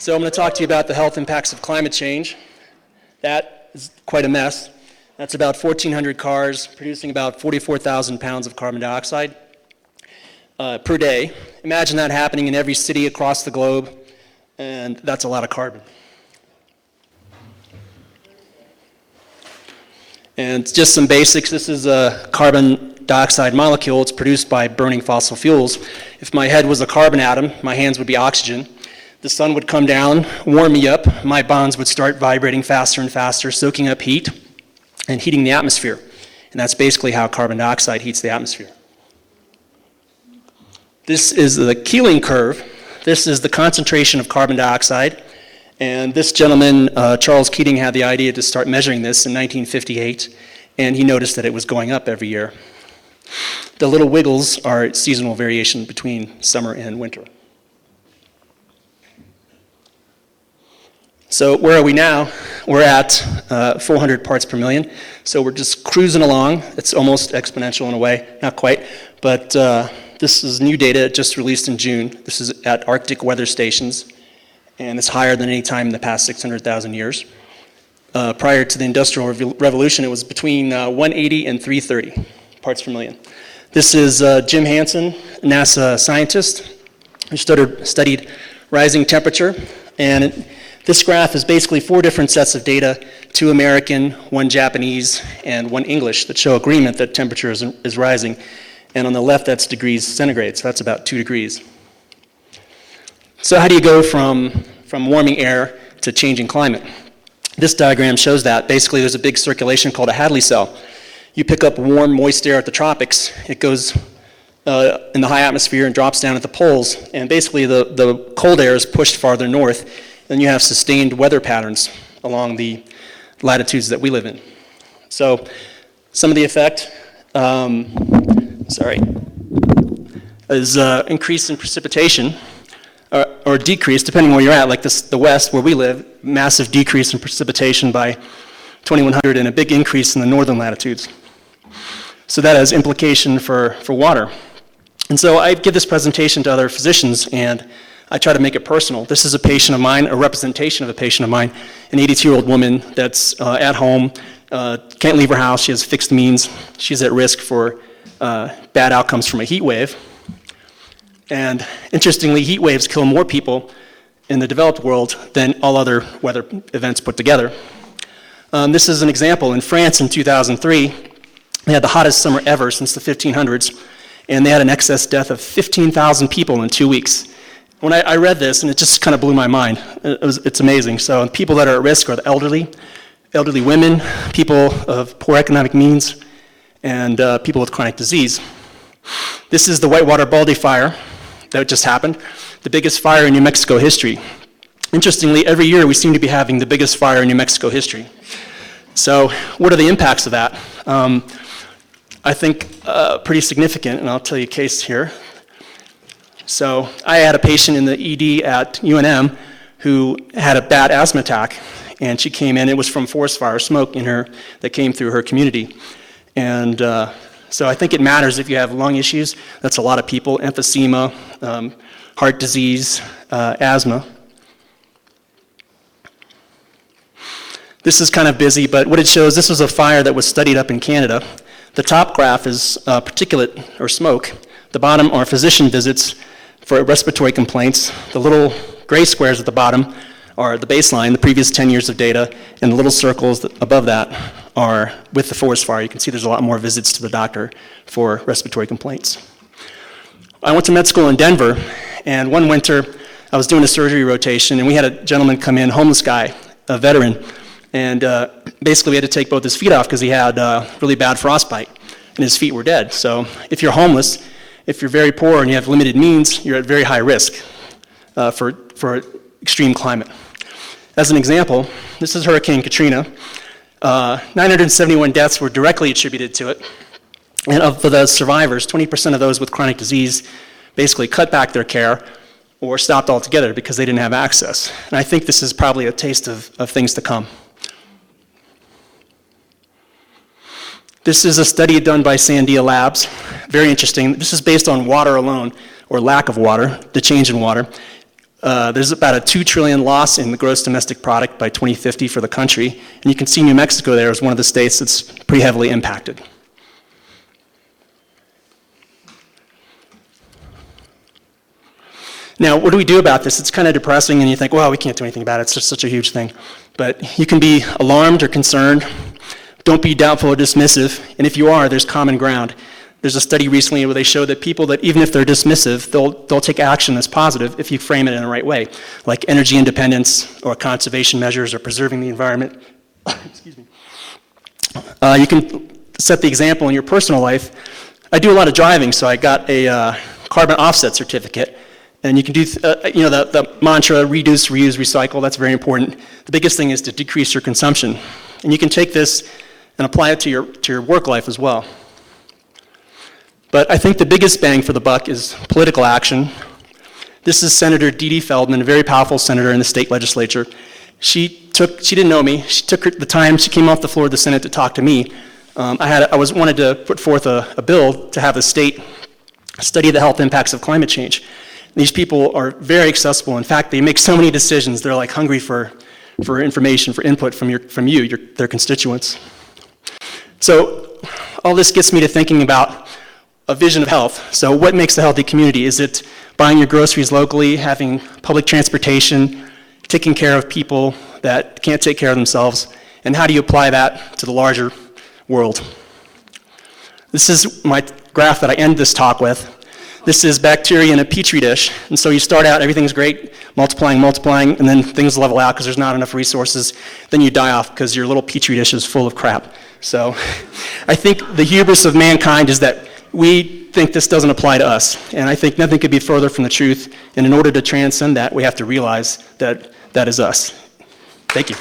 So I'm going to talk to you about the health impacts of climate change. That is quite a mess. That's about 1,400 cars producing about 44,000 pounds of carbon dioxide per day. Imagine that happening in every city across the globe, and that's a lot of carbon. And just some basics. This is a carbon dioxide molecule. It's produced by burning fossil fuels. If my head was a carbon atom, my hands would be oxygen. The sun would come down, warm me up. My bonds would start vibrating faster and faster, soaking up heat and heating the atmosphere. And that's basically how carbon dioxide heats the atmosphere. This is the Keeling curve. This is the concentration of carbon dioxide. And this gentleman, Charles Keating, had the idea to start measuring this in 1958, and he noticed that it was going up every year. The little wiggles are seasonal variation between summer and winter. So where are we now? We're at 400 parts per million. So we're just cruising along. It's almost exponential in a way, not quite. But this is new data just released in June. This is at Arctic weather stations. And it's higher than any time in the past 600,000 years. Prior to the Industrial Revolution, it was between 180 and 330 parts per million. This is Jim Hansen, NASA scientist, who studied rising temperature. And this graph is basically 4 different sets of data, 2 American, 1 Japanese, and 1 English, that show agreement that temperature is rising. And on the left, that's degrees centigrade, so that's about 2 degrees. So how do you go from warming air to changing climate? This diagram shows that. Basically, there's a big circulation called a Hadley cell. You pick up warm, moist air at the tropics. It goes in the high atmosphere and drops down at the poles. And basically, the cold air is pushed farther north. Then you have sustained weather patterns along the latitudes that we live in. So some of the effect, is increase in precipitation. Or decrease, depending where you're at, like the west, where we live, massive decrease in precipitation by 2100 and a big increase in the northern latitudes. So that has implication for water. And so I give this presentation to other physicians, and I try to make it personal. This is a patient of mine, a representation of a patient of mine, an 82-year-old woman that's at home, can't leave her house, she has fixed means, she's at risk for bad outcomes from a heat wave. And interestingly, heat waves kill more people in the developed world than all other weather events put together. This is an example. In France in 2003, they had the hottest summer ever since the 1500s, and they had an excess death of 15,000 people in 2 weeks. When I read this, and it just kind of blew my mind. It's amazing. So people that are at risk are the elderly women, people of poor economic means, and people with chronic disease. This is the Whitewater Baldy fire that just happened, the biggest fire in New Mexico history. Interestingly, every year we seem to be having the biggest fire in New Mexico history. So what are the impacts of that? I think pretty significant, and I'll tell you a case here. So I had a patient in the ED at UNM who had a bad asthma attack, and she came in. It was from forest fire smoke that came through her community. And so I think it matters if you have lung issues. That's a lot of people, emphysema, heart disease, asthma. This is kind of busy, but what it shows, this was a fire that was studied up in Canada. The top graph is particulate or smoke. The bottom are physician visits for respiratory complaints. The little gray squares at the bottom are the baseline, the previous 10 years of data, and the little circles above that are with the forest fire. You can see there's a lot more visits to the doctor for respiratory complaints. I went to med school in Denver, and one winter I was doing a surgery rotation, and we had a gentleman come in, homeless guy, a veteran, and basically we had to take both his feet off because he had really bad frostbite, and his feet were dead. So if you're homeless, if you're very poor and you have limited means, you're at very high risk for extreme climate. As an example, this is Hurricane Katrina. 971 deaths were directly attributed to it. And of the survivors, 20% of those with chronic disease basically cut back their care or stopped altogether because they didn't have access. And I think this is probably a taste of things to come. This is a study done by Sandia Labs. Very interesting. This is based on water alone, or lack of water, the change in water. There's about a $2 trillion loss in the gross domestic product by 2050 for the country, and you can see New Mexico there is one of the states that's pretty heavily impacted. Now, what do we do about this? It's kind of depressing, and you think, well, we can't do anything about it. It's just such a huge thing. But you can be alarmed or concerned. Don't be doubtful or dismissive. And if you are, there's common ground. There's a study recently where they show that people that, even if they're dismissive, they'll take action that's positive if you frame it in the right way, like energy independence or conservation measures or preserving the environment. Excuse me. You can set the example in your personal life. I do a lot of driving, so I got a carbon offset certificate. And you can do, the mantra, reduce, reuse, recycle, that's very important. The biggest thing is to decrease your consumption. And you can take this and apply it to your work life as well. But I think the biggest bang for the buck is political action. This is Senator Dee Dee Feldman, a very powerful senator in the state legislature. She didn't know me. She took the time, she came off the floor of the Senate to talk to me. I wanted to put forth a bill to have the state study the health impacts of climate change. These people are very accessible. In fact, they make so many decisions. They're like hungry for information, for input from their constituents. So all this gets me to thinking about a vision of health. So what makes a healthy community? Is it buying your groceries locally, having public transportation, taking care of people that can't take care of themselves? And how do you apply that to the larger world? This is my graph that I end this talk with. This is bacteria in a petri dish, and so you start out, everything's great, multiplying, and then things level out because there's not enough resources. Then you die off because your little petri dish is full of crap. So I think the hubris of mankind is that we think this doesn't apply to us, and I think nothing could be further from the truth, and in order to transcend that, we have to realize that that is us. Thank you.